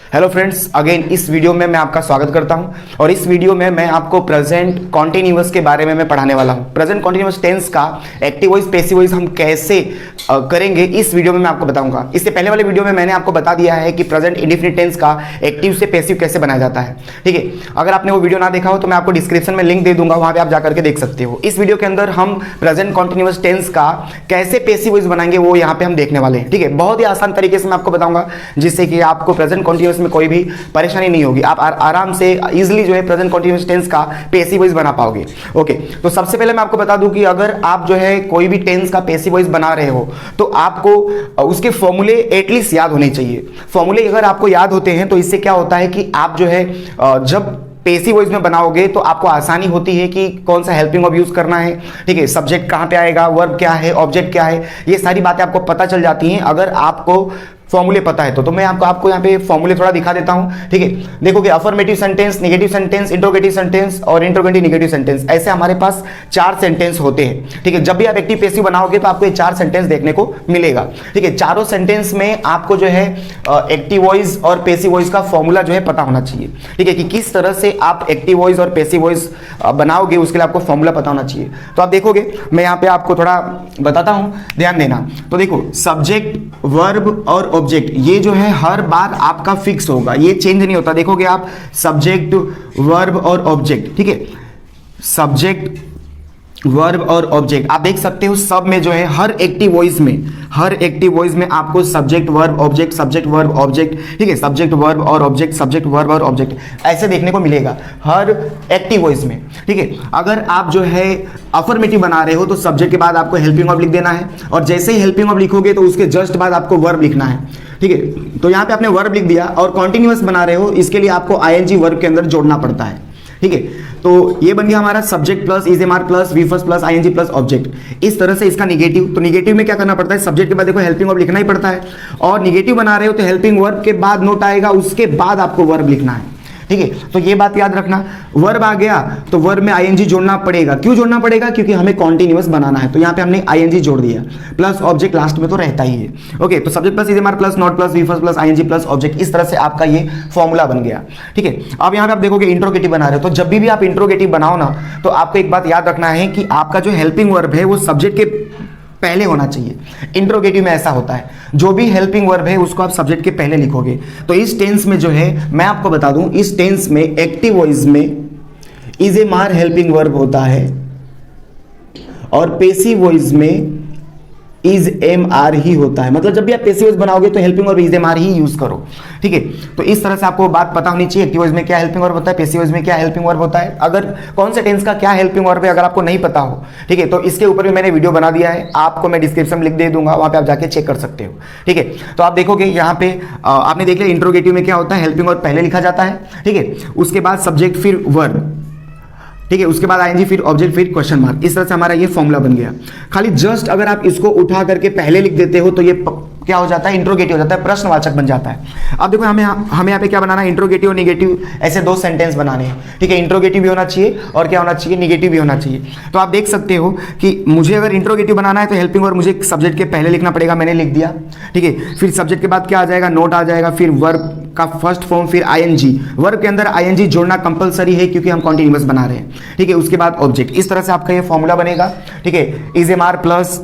Hello friends, again इस video में मैं आपका स्वागत करता हूं और इस वीडियो में मैं आपको प्रेजेंट कॉन्टिन्यूअस के बारे में मैं पढ़ाने वाला हूं। प्रेजेंट कॉन्टिन्यूअस टेंस का एक्टिव वॉइस पैसिव वॉइस हम कैसे करेंगे इस वीडियो में मैं आपको बताऊंगा। इससे पहले वाले वीडियो में मैंने आपको बता दिया है कि प्रेजेंट इंडेफिनिट टेंस का एक्टिव से पैसिव कैसे बनाया जाता है। ठीक है, अगर आपने वो वीडियो ना देखा हो तो मैं आपको डिस्क्रिप्शन में लिंक दे दूंगा, वहां पर आप जाकर के देख सकते हो। इस वीडियो के अंदर हम प्रेजेंट कॉन्टिन्यूअस टेंस का कैसे पैसिव वॉइस बनाएंगे वो यहाँ पे हम देखने वाले हैं। ठीक है, बहुत ही आसान तरीके से मैं आपको बताऊंगा जिससे कि आपको प्रेजेंट कॉन्टिन्यूअस में कोई भी परेशानी नहीं होगी, आप आराम से इजीली जो है प्रेजेंट कॉन्टिन्यूअस टेंस का पैसिव वॉइस बना पाओगे। ओके, तो सबसे पहले मैं आपको बता दूं कि अगर आप जो है कोई भी टेंस का पैसिव वॉइस बना रहे हो तो आपको उसके फॉर्मूले एटलीस्ट याद होने चाहिए। फॉर्मूले अगर आपको याद होते हैं तो इससे क्या होता है कि आप जो है जब पैसिव वॉइस में बनाओगे तो आपको आसानी होती है कि कौन सा हेल्पिंग वर्ब यूज करना है। ठीक है, सब्जेक्ट कहां पे आएगा, वर्ब क्या है, ऑब्जेक्ट क्या है, ये सारी बातें आपको पता चल जाती हैं अगर आपको फॉर्मूले पता है तो मैं आपको यहाँ पे फॉर्मूले थोड़ा दिखा देता हूँ। ठीक है, देखोगे affirmative sentence, negative sentence, interrogative sentence और इंट्रोगेटिव नेगेटिव सेंटेंस, ऐसे हमारे पास 4 सेंटेंस होते हैं। ठीक है, जब भी आप एक्टिव पैसिव बनाओगे तो आपको ये 4 सेंटेंस देखने को मिलेगा। ठीक है, चारों सेंटेंस में आपको जो है एक्टिव वॉइस और पैसिव वॉइस का फॉर्मूला जो है पता होना चाहिए। ठीक है, कि किस तरह से आप एक्टिव वॉइस और पैसिव वॉइस बनाओगे उसके लिए आपको फॉर्मूला पता होना चाहिए। तो आप देखोगे मैं यहाँ पे आपको थोड़ा बताता हूँ, ध्यान देना। तो देखो, सब्जेक्ट, वर्ब और ऑब्जेक्ट ये जो है हर बार आपका फिक्स होगा, ये चेंज नहीं होता। देखोगे आप सब्जेक्ट, वर्ब और ऑब्जेक्ट, ठीक है, सब्जेक्ट, वर्ब और ऑब्जेक्ट आप देख सकते हो सब में जो है हर एक्टिव वॉइस में आपको subject, verb, object, subject, verb, object, ठीक है, सब्जेक्ट, वर्ब और ऑब्जेक्ट, सब्जेक्ट, वर्ब और ऑब्जेक्ट ऐसे देखने को मिलेगा हर एक्टिव वॉइस में। ठीक है, अगर आप जो है अफर्मेटिव बना रहे हो तो सब्जेक्ट के बाद आपको हेल्पिंग वर्ब लिख देना है और जैसे ही हेल्पिंग वर्ब लिखोगे तो उसके जस्ट बाद आपको वर्ब लिखना है। ठीक है, तो यहां पे आपने वर्ब लिख दिया और कॉन्टिन्यूअस बना रहे हो, इसके लिए आपको आईएनजी वर्ब के अंदर जोड़ना पड़ता है। ठीक है, तो ये बन गया हमारा subject plus is am are plus V first plus ING plus object. इस तरह से इसका निगेटिव, तो निगेटिव में क्या करना पड़ता है, सब्जेक्ट के बाद देखो हेल्पिंग वर्ब लिखना ही पड़ता है और निगेटिव बना रहे हो तो हेल्पिंग वर्ब के बाद नोट आएगा, उसके बाद आपको वर्ब लिखना है। ठीक है, तो ये बात याद रखना। वर्ब आ गया तो वर्ब में आईएनजी जोड़ना पड़ेगा। क्यों जोड़ना पड़ेगा? क्योंकि हमें कॉन्टिन्यूअस बनाना है, तो यहाँ पे हमने आईएनजी जोड़ दिया, प्लस ऑब्जेक्ट लास्ट में तो रहता ही है। ओके, तो subject plus is am are plus not plus V first plus ING plus object, इस तरह से आपका ये फॉर्मूला बन गया। ठीक है, अब यहाँ पे आप देखोगे इंट्रोगेटिव बना रहे हो तो जब भी आप इंट्रोगेटिव बनाओ ना तो आपको एक बात याद रखना है कि आपका जो हेल्पिंग वर्ब है वो सब्जेक्ट के पहले होना चाहिए। इंट्रोगेटिव में ऐसा होता है, जो भी हेल्पिंग वर्ब है उसको आप सब्जेक्ट के पहले लिखोगे। तो इस टेंस में जो है मैं आपको बता दूं, इस टेंस में एक्टिव वॉइस में इजेमार हेल्पिंग वर्ब होता है और पैसिव वॉइस में इज एम आर ही होता है। मतलब जब भी आप पैसिव वॉइस बनाओगे तो helping verb is am are ही यूज करो। ठीक है, तो इस तरह से आपको बात पता होनी चाहिए, एक्टिव वॉइस में क्या हेल्पिंग वर्ब होता है, पैसिव वॉइस में क्या हेल्पिंग वर्ब होता है। अगर कौन से टेंस का क्या हेल्पिंग वर्ब है अगर आपको नहीं पता हो, ठीक है, तो इसके ऊपर भी मैंने वीडियो बना दिया है, आपको मैं डिस्क्रिप्शन में लिख दे दूंगा, वहां पे आप जाके चेक कर सकते हो। ठीक है, तो आप देखोगे यहाँ पे आपने देख लिया इंट्रोगेटिव में क्या होता है, हेल्पिंग वर्ब पहले लिखा जाता है। ठीक है, उसके बाद सब्जेक्ट फिर वर्ब, ठीक है, उसके बाद आईएनजी फिर ऑब्जेक्ट फिर क्वेश्चन मार्क, इस तरह से हमारा ये फॉर्मूला बन गया। खाली जस्ट अगर आप इसको उठा करके पहले लिख देते हो तो ये क्या हो जाता है, इंट्रोगेटिव हो जाता है, प्रश्नवाचक बन जाता है। अब देखो हमें यहाँ पे क्या बनाना है, इंट्रोगेटिव और निगेटिव ऐसे 2 सेंटेंस बनाने हैं। ठीक है, इंट्रोगेटिव भी होना चाहिए और क्या होना चाहिए, निगेटिव भी होना चाहिए। तो आप देख सकते हो कि मुझे अगर इंट्रोगेटिव बनाना है तो हेल्पिंग वर्ब मुझे सब्जेक्ट के पहले लिखना पड़ेगा, मैंने लिख दिया। ठीक है, फिर सब्जेक्ट के बाद क्या आ जाएगा, नोट आ जाएगा, फिर वर्ब का फर्स्ट फॉर्म, फिर आईएनजी, वर्ब के अंदर आईएनजी जोड़ना कंपलसरी है क्योंकि हम कॉन्टिन्यूअस बना रहे हैं। ठीक है, उसके बाद ऑब्जेक्ट, इस तरह से आपका ये फॉर्मूला बनेगा। ठीक है, is am are plus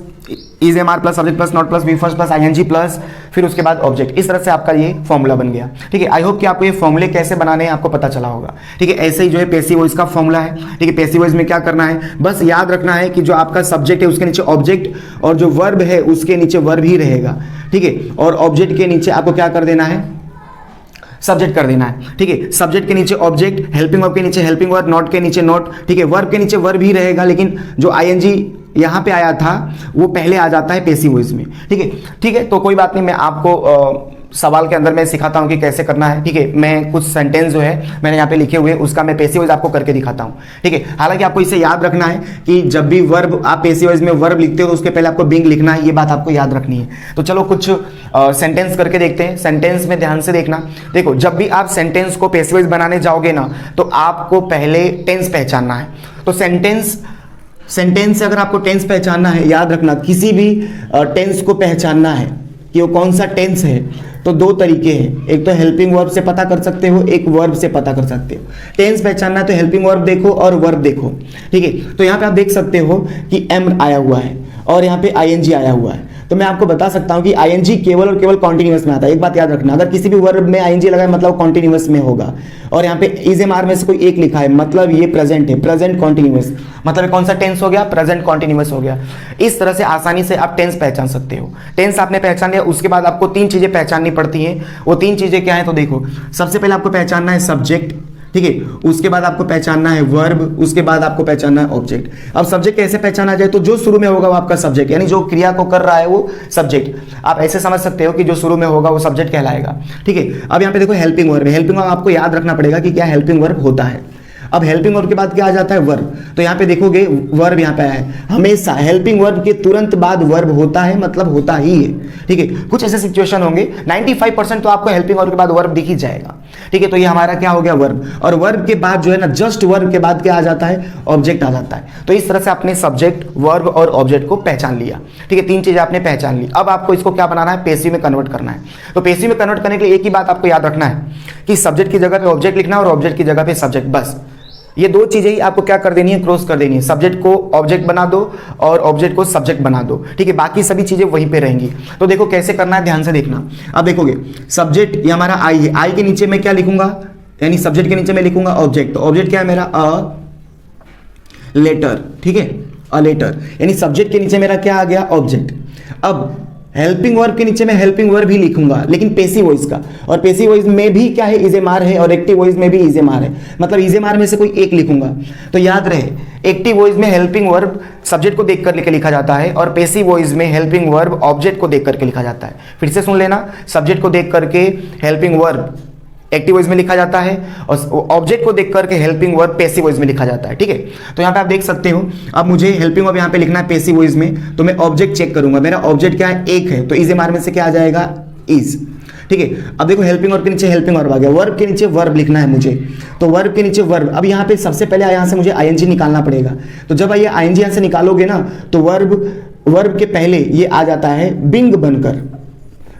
subject plus not plus V first plus ING plus फिर उसके बाद ऑब्जेक्ट, इस तरह से आपका ये फॉर्मूला बन गया। ठीक है, आई होप कि आपको ये फॉर्मूले कैसे बनाने हैं आपको पता चला होगा। ठीक है, ऐसे ही जो है पैसिव वॉइस का फॉर्मूला है। ठीक है, पैसिव वॉइस में क्या करना है, बस याद रखना है कि जो आपका सब्जेक्ट है उसके नीचे ऑब्जेक्ट और जो वर्ब है उसके नीचे वर्ब ही रहेगा। ठीक है, और ऑब्जेक्ट के नीचे आपको क्या कर देना है, सब्जेक्ट कर देना है। ठीक है, सब्जेक्ट के नीचे ऑब्जेक्ट, हेल्पिंग वर्ब के नीचे हेल्पिंग वर्ब, नॉट के नीचे नॉट। ठीक है, वर्ब के नीचे वर्ब ही रहेगा लेकिन जो आईएनजी यहां पे आया था वो पहले आ जाता है पैसिव वॉइस में। ठीक है, ठीक है, तो कोई बात नहीं, मैं आपको सवाल के अंदर मैं सिखाता हूं कि कैसे करना है। ठीक है, मैं कुछ सेंटेंस जो है मैंने यहाँ पे लिखे हुए उसका मैं पैसिव वॉइस आपको करके दिखाता हूं। ठीक है, हालांकि आपको इसे याद रखना है कि जब भी वर्ब आप पैसिव वॉइस में वर्ब लिखते हो तो उसके पहले आपको बिंग लिखना है, ये बात आपको याद रखनी है। तो चलो कुछ सेंटेंस करके देखते हैं। सेंटेंस में ध्यान से देखना। देखो, जब भी आप सेंटेंस को पैसिव वॉइस बनाने जाओगे ना तो आपको पहले टेंस पहचानना है। तो सेंटेंस से अगर आपको टेंस पहचानना है, याद रखना किसी भी टेंस को पहचानना है कि वो कौन सा टेंस है, तो दो तरीके हैं, एक तो हेल्पिंग वर्ब से पता कर सकते हो, एक वर्ब से पता कर सकते हो। टेंस पहचानना है तो हेल्पिंग वर्ब देखो और वर्ब देखो, ठीक है। तो यहाँ पे आप देख सकते हो कि एम आया हुआ है और यहाँ पे आईएनजी आया हुआ है। तो मैं आपको बता सकता हूँ कि आईएनजी केवल और केवल कॉन्टिन्यूअस में आता है। एक बात याद रखना, अगर किसी भी वर्ब में आईएनजी लगा है मतलब कॉन्टिन्यूअस में होगा। और यहाँ पे इज एम आर में से कोई एक लिखा है मतलब ये प्रेजेंट है, प्रेजेंट कॉन्टिन्यूअस, मतलब कौन सा टेंस हो गया, प्रेजेंट कॉन्टिन्यूअस हो गया। इस तरह से आसानी से आप टेंस पहचान सकते हो। टेंस आपने पहचान लिया, उसके बाद आपको तीन चीजें पहचाननी पड़ती हैं। वो तीन चीजें क्या है, तो देखो सबसे पहले आपको पहचानना है सब्जेक्ट, ठीक है। उसके बाद आपको पहचानना है वर्ब, उसके बाद आपको पहचानना है ऑब्जेक्ट। अब सब्जेक्ट कैसे पहचाना जाए, तो जो शुरू में होगा वो आपका सब्जेक्ट, यानी जो क्रिया को कर रहा है वो सब्जेक्ट। आप ऐसे समझ सकते हो कि जो शुरू में होगा वो सब्जेक्ट कहलाएगा, ठीक है। अब यहाँ पे देखो हेल्पिंग वर्ब है। हेल्पिंग वर्ब आपको याद रखना पड़ेगा कि क्या हेल्पिंग वर्ब होता है। अब हेल्पिंग वर्ब के बाद क्या आ जाता है, वर्ब। तो यहाँ पे देखोगे वर्ब यहाँ पे आया है, हमेशा हेल्पिंग वर्ब के तुरंत बाद वर्ब होता है, मतलब होता ही है, ठीक है। कुछ ऐसे सिचुएशन होंगे, 95% तो आपको हेल्पिंग वर्ब के बाद वर्ब दिख ही जाएगा, ठीक है। तो ये हमारा क्या हो गया, वर्ब। और वर्ब के बाद जो है ना, जस्ट वर्ब के बाद क्या आ जाता है, ऑब्जेक्ट आ जाता है। तो इस तरह से आपने सब्जेक्ट, वर्ब और ऑब्जेक्ट को पहचान लिया, ठीक है। तीन चीजें आपने पहचान ली। अब आपको इसको क्या बनाना है, पेसिव में कन्वर्ट करना है। तो पेसिव में कन्वर्ट करने के लिए एक ही बात आपको याद रखना है कि सब्जेक्ट की जगह पे ऑब्जेक्ट लिखना और ऑब्जेक्ट की जगह पे सब्जेक्ट, बस ये दो चीजें ही आपको क्या कर देनी है, क्रॉस कर देनी है। सब्जेक्ट को ऑब्जेक्ट बना दो और ऑब्जेक्ट को सब्जेक्ट बना दो, ठीक है। बाकी सभी चीजें वहीं पे रहेंगी। तो देखो कैसे करना है, ध्यान से देखना। अब देखोगे सब्जेक्ट ये हमारा आई है, आई के नीचे मैं क्या लिखूंगा, यानी सब्जेक्ट के नीचे मैं लिखूंगा ऑब्जेक्ट। तो ऑब्जेक्ट क्या है मेरा, अ लेटर, ठीक है, अ लेटर, यानी सब्जेक्ट के नीचे मेरा क्या आ गया, ऑब्जेक्ट। अब हेल्पिंग वर्ब के नीचे मैं हेल्पिंग वर्ब ही लिखूंगा, लेकिन पेसिव वॉइस का। और पेसिव वॉइस में भी क्या है, इज एम आर है, और एक्टिव वॉइस में भी इज एम आर है, मतलब इज एम आर में से कोई एक लिखूंगा। तो याद रहे, एक्टिव वॉइस में हेल्पिंग वर्ब सब्जेक्ट को देख करके लिखा जाता है, और पेसिव वॉइस में हेल्पिंग वर्ब ऑब्जेक्ट को देख करके लिखा जाता है। फिर से सुन लेना, सब्जेक्ट को देख करके हेल्पिंग वर्ब एक्टिव वॉइस में लिखा जाता है, और ऑब्जेक्ट को देख करके हेल्पिंग वर्ब पेसिव वॉइस में लिखा जाता है, ठीक है। तो यहाँ पे आप देख सकते हो, अब मुझे हेल्पिंग वर्ब यहाँ पे लिखना है पेसिव वॉइस में, तो मैं ऑब्जेक्ट चेक करूंगा। मेरा ऑब्जेक्ट क्या है, एक है, तो इज एम आर में से क्या आ जाएगा, इज, ठीक है। अब देखो हेल्पिंग वर्ब के नीचे हेल्पिंग वर्ब आ गया, वर्ब के नीचे वर्ब लिखना है मुझे, तो वर्ब के नीचे वर्ब। अब यहाँ पे सबसे पहले यहाँ से मुझे आईएनजी निकालना पड़ेगा। तो जब ये आईएनजी यहाँ से निकालोगे ना, तो वर्ब के पहले ये आ जाता है बिंग बनकर,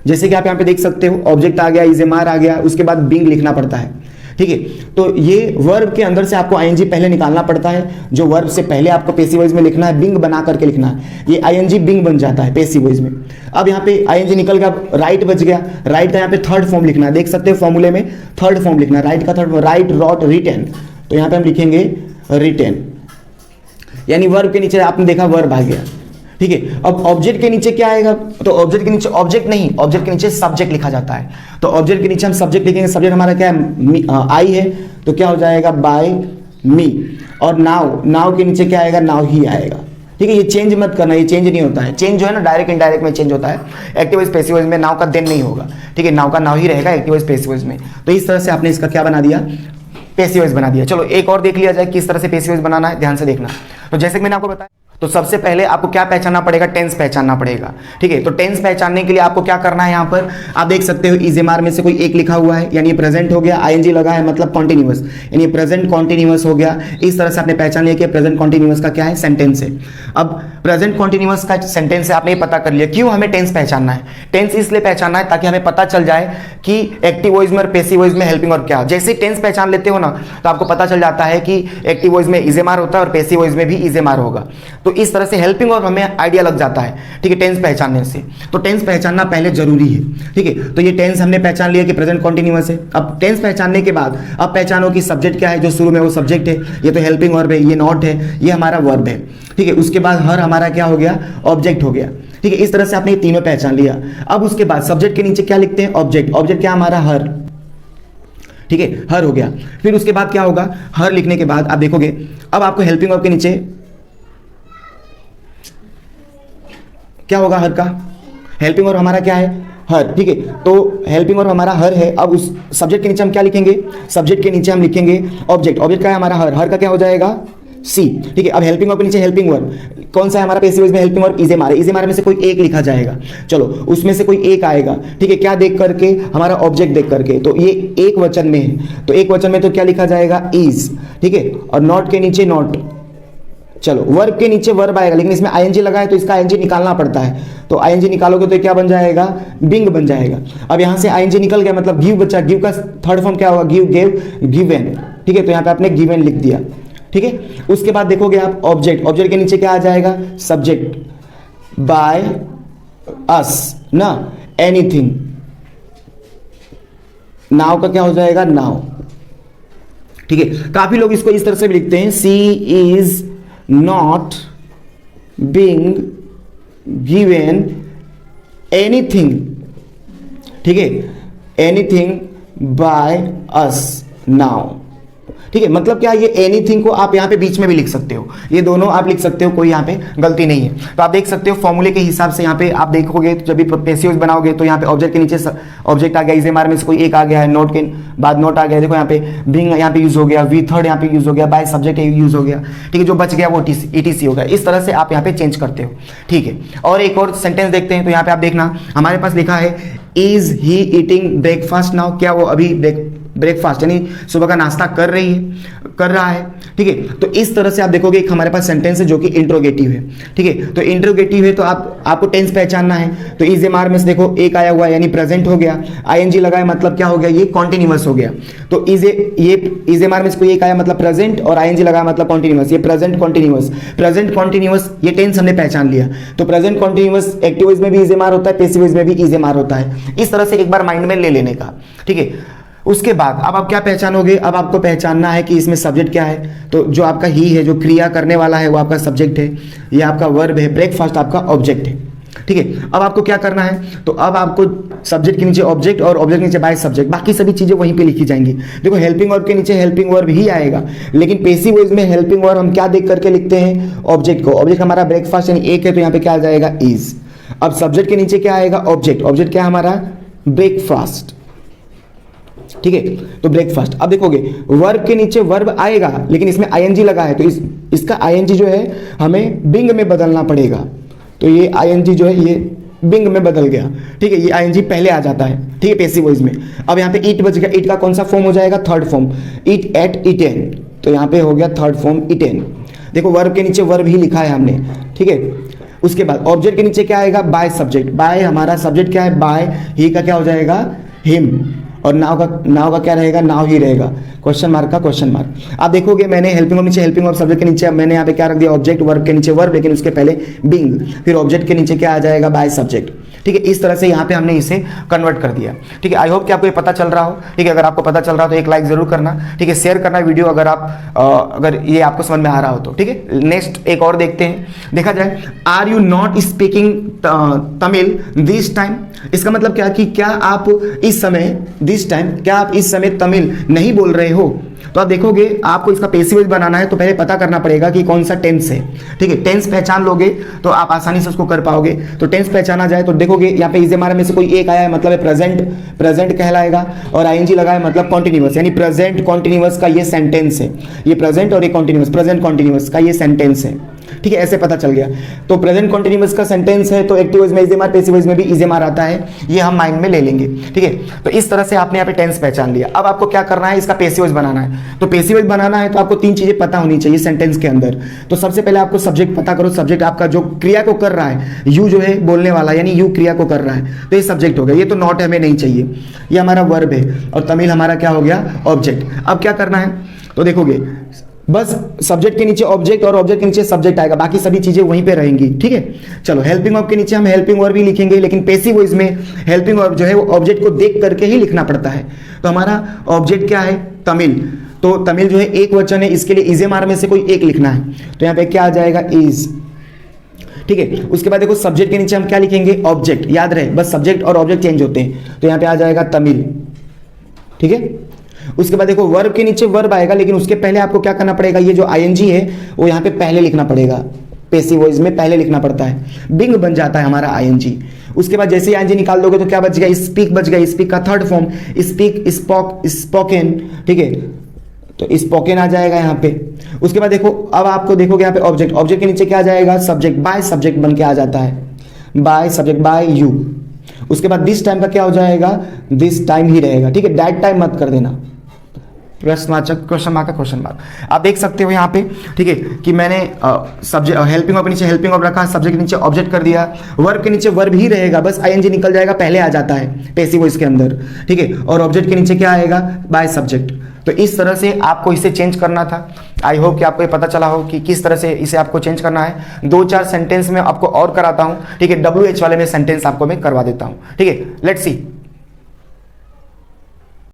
जैसे कि आप यहाँ पे देख सकते हो, ऑब्जेक्ट आ गया, इज एम आर आ गया, उसके बाद बिंग लिखना पड़ता है, ठीक है। तो ये वर्ब के अंदर से आपको आईएनजी पहले निकालना पड़ता है, जो वर्ब से पहले आपको पेसिव वॉइस में लिखना है, बिंग बना करके लिखना है। ये आईएनजी बिंग बन जाता है पेसिव वॉइस में। अब यहाँ पे आईएनजी निकल गया, राइट बच गया, राइट का यहाँ पे थर्ड फॉर्म लिखना है, देख सकते हो फॉर्मूले में थर्ड फॉर्म लिखना है, राइट का third form, write, wrote, written. तो यहाँ पे हम लिखेंगे रिटेन, यानी वर्ब के नीचे आपने देखा वर्ब आ गया, ठीक है। अब ऑब्जेक्ट के नीचे क्या आएगा, तो ऑब्जेक्ट के नीचे ऑब्जेक्ट नहीं, ऑब्जेक्ट के नीचे सब्जेक्ट लिखा जाता है। तो ऑब्जेक्ट के नीचे हम सब्जेक्ट लिखेंगे, सब्जेक्ट हमारा क्या है, आई है, तो क्या हो जाएगा, बाय मी। और नाउ के नीचे क्या आएगा, नाउ ही आएगा, ठीक है। ये चेंज मत करना, ये चेंज नहीं होता है। चेंज जो है ना डायरेक्ट इनडायरेक्ट में चेंज होता है, एक्टिव वॉइस पेसिव वॉइस में नाउ का देन नहीं होगा, ठीक है। नाउ का नाउ ही रहेगा एक्टिव वॉइस पेसिव वॉइस में। तो इस तरह से आपने इसका क्या बना दिया, पेसिव वॉइस बना दिया। चलो एक और देख लिया जाए किस तरह से पेसिव वॉइस बनाना है, ध्यान से देखना। तो जैसे कि मैंने आपको बताया, तो सबसे पहले आपको क्या पहचानना पड़ेगा, टेंस पहचानना पड़ेगा, ठीक है। तो टेंस पहचानने के लिए आपको क्या करना है, यहाँ पर आप देख सकते हो इज एम आर में से कोई एक लिखा हुआ है, यानी प्रेजेंट हो गया, आईएनजी लगा है मतलब कॉन्टिन्यूअस, यानी प्रेजेंट कॉन्टिन्यूअस हो गया। इस तरह से आपने पहचान लिया कि प्रेजेंट कॉन्टिन्यूअस का क्या है, सेंटेंस है। अब प्रेजेंट कॉन्टिन्यूअस का सेंटेंस है, आपने ये पता कर लिया। क्यों हमें टेंस पहचानना है, टेंस इसलिए पहचानना है ताकि हमें पता चल जाए कि एक्टिव वॉइस में और पेसिव वॉइस में हेल्पिंग वर्ब क्या। जैसे टेंस पहचान लेते हो ना, तो आपको पता चल जाता है कि एक्टिव वॉइस में इज एम आर होता है और पेसिव वॉइस में भी इज एम आर होगा। तो इस तरह से हेल्पिंग और हमें आइडिया लग जाता है, ठीक है, टेंस पहचानने से। तो टेंस पहचानना पहले जरूरी है, ठीक है। तो ये टेंस हमने पहचान लिया कि प्रेजेंट कॉन्टिन्यूअस है। अब टेंस पहचानने के बाद अब पहचानो कि सब्जेक्ट क्या है, जो शुरू में वो सब्जेक्ट है, ये तो हेल्पिंग वर्ब है, ये नॉट है, ये हमारा वर्ब है, ठीक है। उसके बाद हर हमारा क्या हो गया, ऑब्जेक्ट हो गया, ठीक है। इस तरह से आपने ये तीनों पहचान लिया। अब उसके बाद सब्जेक्ट के नीचे क्या लिखते हैं, ऑब्जेक्ट। ऑब्जेक्ट क्या हमारा, हर, ठीक है, हर हो गया। फिर उसके बाद क्या होगा, हर लिखने के बाद आप देखोगे अब आपको हेल्पिंग वर्ब के नीचे क्या होगा, हर का हेल्पिंग वर्ब हमारा क्या है, हर, ठीक है। तो हेल्पिंग वर्ब हमारा हर है। अब उस सब्जेक्ट के नीचे हम क्या लिखेंगे, सब्जेक्ट के नीचे हम लिखेंगे ऑब्जेक्ट। ऑब्जेक्ट का है हमारा हर, हर का क्या हो जाएगा, सी, ठीक है। अब हेल्पिंग वर्ब के नीचे हेल्पिंग वर्ब कौन सा है हमारा, पेसिव वॉइस में helping verb is am are है, इज एम आर में से कोई एक लिखा जाएगा, चलो उसमें से कोई एक आएगा, ठीक है। क्या देख करके, हमारा ऑब्जेक्ट देख करके। तो ये एक वचन में है, तो एक वचन में तो क्या लिखा जाएगा, इज, ठीक है। और नॉट के नीचे नॉट, चलो वर्ब के नीचे वर्ब आएगा, लेकिन इसमें आईएनजी लगा है तो इसका आईएनजी निकालना पड़ता है, तो आईएनजी निकालोगे तो क्या बन जाएगा, बिंग बन जाएगा। अब यहां से आईएनजी निकल गया, मतलब गिव बचा, गिव का थर्ड फॉर्म क्या होगा, गिव, गेव, गिवन, ठीक है, तो यहां पे आपने गिवन लिख दिया, ठीक है। उसके बाद देखोगे आप ऑब्जेक्ट, ऑब्जेक्ट के नीचे क्या आ जाएगा, सब्जेक्ट, बाय अस ना, एनीथिंग, नाउ का क्या हो जाएगा, नाउ, ठीक है। काफी लोग इसको इस तरह से भी लिखते हैं, she is not being given anything, ठीक है, एनीथिंग बाय अस नाउ, ठीक है। मतलब क्या, ये एनीथिंग को आप यहाँ पे बीच में भी लिख सकते हो, ये दोनों आप लिख सकते हो, कोई यहाँ पे गलती नहीं है। तो आप देख सकते हो फॉर्मूले के हिसाब से यहाँ पे आप देखोगे, तो जब भी पैसिव वॉइस बनाओगे तो यहाँ पे ऑब्जेक्ट के नीचे ऑब्जेक्ट आ गया, इज एम आर में से कोई एक आ गया है, नोट के बाद नोट आ गया, देखो यहाँ पे बिंग यहाँ पे यूज हो गया, वी थर्ड यहाँ पे यूज हो गया, बाय सब्जेक्ट यूज हो गया, ठीक है। जो बच गया वो ईटीसी हो गया। इस तरह से आप यहाँ पे चेंज करते हो, ठीक है। और एक और सेंटेंस देखते हैं, तो यहाँ पे आप देखना हमारे पास लिखा है, is he eating breakfast now, क्या वो अभी ब्रेकफास्ट यानी सुबह का नाश्ता कर रहा है, ठीक है। तो इस तरह से आप देखोगे एक हमारे पास सेंटेंस है जो कि इंट्रोगेटिव है, ठीक है। तो इंट्रोगेटिव है तो आपको टेंस पहचानना है, तो इज एम आर में से देखो एक आया हुआ है यानी प्रेजेंट हो गया, आईएनजी लगा है मतलब क्या हो गया, ये कॉन्टिन्यूअस हो गया। तो इज एम आर में से कोई एक आया मतलब प्रेजेंट, और आईएनजी लगा मतलब कॉन्टिन्यूअस, ये प्रेजेंट कॉन्टिन्यूअस, ये टेंस हमने पहचान लिया। तो प्रेजेंट कॉन्टिन्यूअस एक्टिव वॉइस में भी इज एम आर होता है, पैसिव वॉइस में भी इज एम आर होता है। इस तरह से एक बार माइंड में ले लेने का, ठीक है। उसके बाद अब आप क्या पहचानोगे, अब आपको पहचानना है कि इसमें सब्जेक्ट क्या है, तो जो आपका ही है, जो क्रिया करने वाला है वो आपका सब्जेक्ट है, ये आपका वर्ब है, ब्रेकफास्ट आपका ऑब्जेक्ट है, ठीक है। अब आपको क्या करना है, तो अब आपको सब्जेक्ट के नीचे ऑब्जेक्ट और ऑब्जेक्ट के नीचे बाय सब्जेक्ट, बाकी सभी चीजें वहीं पे लिखी जाएंगी। देखो हेल्पिंग वर्ब के नीचे हेल्पिंग वर्ब ही आएगा, लेकिन पैसिव वॉइस में हेल्पिंग वर्ब हम क्या देख करके लिखते हैं, ऑब्जेक्ट को। ऑब्जेक्ट हमारा ब्रेकफास्ट यानी एक है, तो यहाँ पे क्या आ जाएगा, इज। अब सब्जेक्ट के नीचे क्या आएगा, ऑब्जेक्ट, ऑब्जेक्ट क्या है हमारा, ब्रेकफास्ट, ठीक है। तो ब्रेकफास्ट। अब देखोगे वर्ब के नीचे वर्ब आएगा, लेकिन इसमें आईएनजी लगा है, तो इसका आईएनजी जो है हमें बिंग में बदलना पड़ेगा। तो ये आईएनजी जो है ये बिंग में बदल गया, ठीक है, ये आईएनजी पहले आ जाता है, ठीक है, पैसिव वॉइस में। अब यहाँ पे ईट बच गया, ईट का कौन सा फॉर्म हो जाएगा, थर्ड फॉर्म, ईट एट ईटेन, तो यहाँ पे हो गया थर्ड फॉर्म ईटेन। देखो वर्ब के नीचे वर्ब ही लिखा है हमने, ठीक है। उसके बाद ऑब्जेक्ट के नीचे क्या आएगा, बाय सब्जेक्ट, बाय हमारा सब्जेक्ट क्या है, बाय, ही का क्या हो जाएगा, हिम, और नाव का क्या रहेगा, नाव ही रहेगा, क्वेश्चन मार्क का क्वेश्चन मार्क। आप देखोगे मैंने हेल्पिंग वर्ब नीचे हेल्पिंग वर्ब, सब्जेक्ट के नीचे मैंने यहाँ पे क्या रख दिया, ऑब्जेक्ट, वर्ब के नीचे वर्ब, लेकिन उसके पहले बिंग, फिर ऑब्जेक्ट के नीचे क्या आ जाएगा, बाय सब्जेक्ट, ठीक है। इस तरह से यहाँ पे हमने इसे कन्वर्ट कर दिया, ठीक है। आई होप कि आपको ये पता चल रहा हो, ठीक है। अगर आपको पता चल रहा हो तो एक लाइक जरूर करना, ठीक है, शेयर करना वीडियो अगर ये आपको समझ में आ रहा हो तो, ठीक है। नेक्स्ट एक और देखते हैं, देखा जाए, are you not speaking Tamil this time, इसका मतलब क्या कि क्या आप इस समय, दिस टाइम, क्या आप इस समय तमिल नहीं बोल रहे हो। तो आप देखोगे आपको इसका पैसिव वॉइस बनाना है, तो पहले पता करना पड़ेगा कि कौन सा टेंस है, ठीक है। टेंस पहचान लोगे तो आप आसानी से उसको कर पाओगे। तो टेंस पहचाना जाए तो देखोगे यहाँ पे इज एम आर में से कोई एक आया है मतलब है प्रेजेंट कहलाएगा, और आईएनजी लगा है मतलब कॉन्टिन्यूअस, यानी प्रेजेंट कॉन्टिन्यूअस का ये सेंटेंस है, ये प्रेजेंट और ये कॉन्टिन्यूअस, प्रेजेंट कॉन्टिन्यूअस का ये सेंटेंस है, ठीक है। ऐसे पता चल गया। तो प्रेजेंट कॉन्टिन्यूअस का सेंटेंस है, तो एक्टिव वॉइस में is am are, passive voice में भी इज एम आर आता है, ये हम माइंड में ले लेंगे, ठीक है। तो इस तरह से आपने यहाँ पे टेंस पहचान लिया। अब आपको क्या करना है, इसका पैसिव वॉइस बनाना है। तो पैसिव वॉइस बनाना है तो आपको तीन चीजें पता होनी चाहिए सेंटेंस के अंदर। तो सबसे पहले आपको सब्जेक्ट पता करो, सब्जेक्ट आपका जो क्रिया को कर रहा है, यू जो है बोलने वाला, यानी यू क्रिया को कर रहा है, तो ये सब्जेक्ट हो गया। ये तो नॉट हमें नहीं चाहिए, ये हमारा वर्ब है, और तमिल हमारा क्या हो गया, ऑब्जेक्ट। अब क्या करना है, तो देखोगे बस सब्जेक्ट के नीचे ऑब्जेक्ट और ऑब्जेक्ट के नीचे सब्जेक्ट आएगा, बाकी सभी चीजें वहीं पे रहेंगी, ठीक है। चलो हेल्पिंग वर्ब के नीचे हम हेल्पिंग वर्ब भी लिखेंगे, लेकिन पैसिव वॉइस में हेल्पिंग वर्ब जो है वो ऑब्जेक्ट को देख करके ही लिखना पड़ता है। तो हमारा ऑब्जेक्ट क्या है, तमिल, तो तमिल जो है एक वचन है, इसके लिए इज एम आर में से कोई एक लिखना है, तो यहाँ पे क्या आ जाएगा, इज, ठीक है। उसके बाद देखो सब्जेक्ट के नीचे हम क्या लिखेंगे, ऑब्जेक्ट, याद रहे बस सब्जेक्ट और ऑब्जेक्ट चेंज होते हैं, तो यहाँ पे आ जाएगा तमिल, ठीक है। उसके बाद देखो वर्ब के नीचे वर्ब आएगा, लेकिन उसके पहले आपको क्या करना पड़ेगा, ये जो आईएनजी है वो यहाँ पे पहले लिखना पड़ेगा, पैसिव वॉइस में पहले लिखना पड़ता है, बिंग बन जाता है हमारा आईएनजी। उसके बाद जैसे ही आईएनजी निकाल दोगे तो क्या बच गया, स्पीक बच गया, स्पीक का थर्ड फॉर्म स्पीक, स्पोकन, ठीक है, तो स्पोकन आ जाएगा यहाँ पे। उसके बाद देखो अब आपको देखोगे यहाँ पे ऑब्जेक्ट, ऑब्जेक्ट के नीचे क्या आ जाएगा, सब्जेक्ट, बाय सब्जेक्ट बन के आ जाता है, बाय सब्जेक्ट, बाय यू। उसके बाद दिस टाइम का क्या हो जाएगा, दिस टाइम ही रहेगा, ठीक है, दैट टाइम मत कर देना, प्रश्नवाचक क्वेश्चन मार्क का क्वेश्चन मार्क। आप देख सकते हो यहाँ पे, ठीक है, कि मैंने सब्जेक्ट हेल्पिंग वर्ब के नीचे हेल्पिंग वर्ब रखा, सब्जेक्ट के नीचे ऑब्जेक्ट कर दिया, वर्ब के नीचे वर्ब ही रहेगा, बस आईएनजी निकल जाएगा, पहले आ जाता है पैसिव वॉइस के अंदर, ठीक है, और ऑब्जेक्ट के नीचे क्या आएगा, बाय सब्जेक्ट। तो इस तरह से आपको इसे चेंज करना था। आई होप कि आपको ये पता चला हो कि किस तरह से इसे आपको चेंज करना है। 2-4 सेंटेंस में आपको और कराता हूँ, ठीक है, WH वाले में सेंटेंस आपको मैं करवा देता हूँ, ठीक है। Let's see.